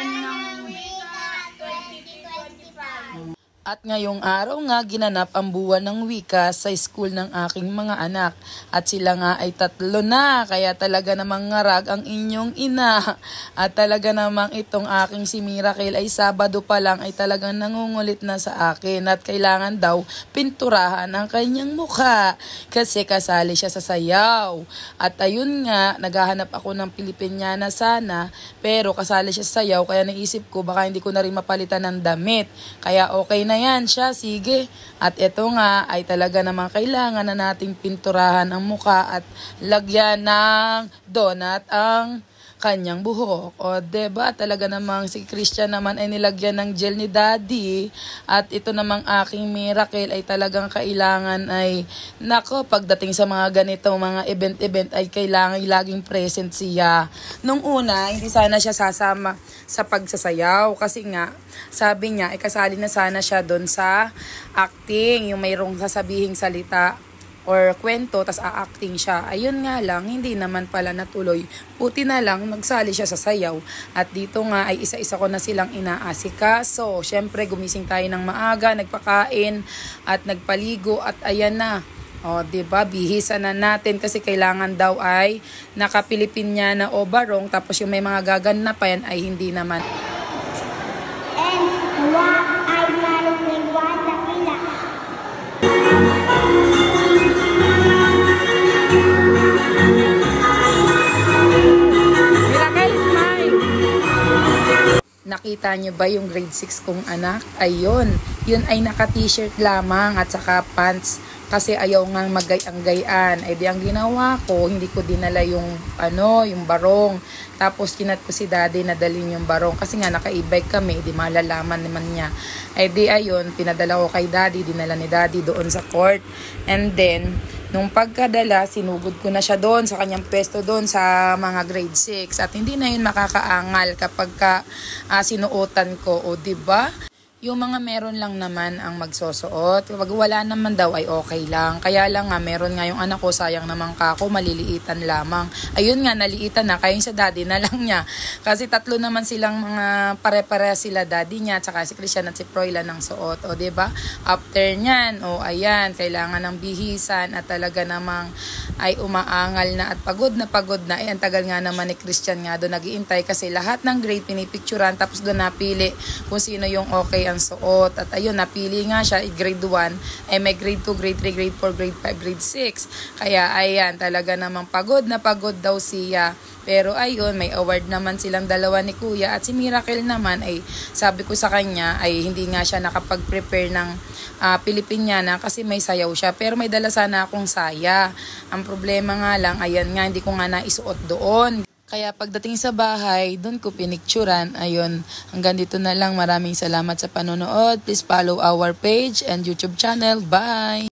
ng Wika 2025. At ngayong araw nga ginanap ang buwan ng wika sa school ng aking mga anak. At sila nga ay 3 na, kaya talaga namang ngarag ang inyong ina. At talaga namang itong aking si Miracle ay Sabado pa lang ay talagang nangungulit na sa akin. At kailangan daw pinturahan ang kanyang mukha kasi kasali siya sa sayaw. At ayun nga, naghahanap ako ng Pilipiniana sana, pero kasali siya sa sayaw, kaya naisip ko baka hindi ko na rin mapalitan ng damit. Kaya okay na yan siya, sige. At ito nga ay talaga namang kailangan na nating pinturahan ang muka at lagyan ng donut ang kanyang buhok. O diba, talaga namang si Christian naman ay nilagyan ng gel ni Daddy. At ito namang aking Miracle ay talagang kailangan ay, nako, pagdating sa mga ganito, mga event ay kailangan laging present siya. Nung una, hindi sana siya sasama sa pagsasayaw kasi nga, sabi niya, ay kasali na sana siya doon sa acting, yung mayroong sasabihing salita or kwento, tas a-acting siya. Ayun nga lang, hindi naman pala natuloy. Puti na lang, nagsali siya sa sayaw. At dito nga ay isa-isa ko na silang inaasikaso. Syempre, gumising tayo ng maaga, nagpakain at nagpaligo at ayan na. O, diba, bihisan na natin kasi kailangan daw ay naka-Pilipiniana o barong, tapos yung may mga gaganapan ay hindi naman. And what ay marunong wala kila. Nakita niyo ba yung grade 6 kong anak? Ayun, yun ay naka-t-shirt lamang at saka pants kasi ayaw nga magay-anggayan. Ay di ang ginawa ko, hindi ko dinala yung yung barong. Tapos kinat ko si Daddy na dalhin yung barong kasi nga naka-e-bike kami, di malalaman naman niya. Ay di ayun, pinadala ko kay Daddy, dinala ni Daddy doon sa court. And then nung pagkadala, sinugod ko na siya doon sa kanyang pwesto doon sa mga grade 6. At hindi na yun makakaangal kapag sinuotan ko. O diba? Yung mga meron lang naman ang magsusuot. Pag wala naman daw ay okay lang. Kaya lang nga, meron nga yung anak ko, sayang naman kako, maliliitan lamang. Ayun nga, naliitan na. Kaya yung sa Daddy na lang niya. Kasi 3 naman silang mga pare-pare sila, Daddy niya, tsaka si Christian at si Froilan ng suot. O diba? After nyan, o ayan, kailangan ng bihisan at talaga namang ay umaangal na at pagod na. Ay, ang tagal nga naman ni Christian nga doon nag-iintay kasi lahat ng grade pinipicturan tapos doon napili kung sino yung okay ang suot. At ayun, napili nga siya, grade 1, ay may grade 2, grade 3, grade 4, grade 5, grade 6. Kaya ayan, talaga namang pagod na pagod daw siya. Pero ayun, may award naman silang dalawa ni Kuya at si Miracle naman ay sabi ko sa kanya ay hindi nga siya nakapag-prepare ng Pilipiniana kasi may sayaw siya. Pero may dala sana akong saya. Ang problema nga lang, ayan nga, hindi ko nga naisuot doon. Kaya pagdating sa bahay, doon ko pinicturan. Ayun, hanggang dito na lang. Maraming salamat sa panonood. Please follow our page and YouTube channel. Bye!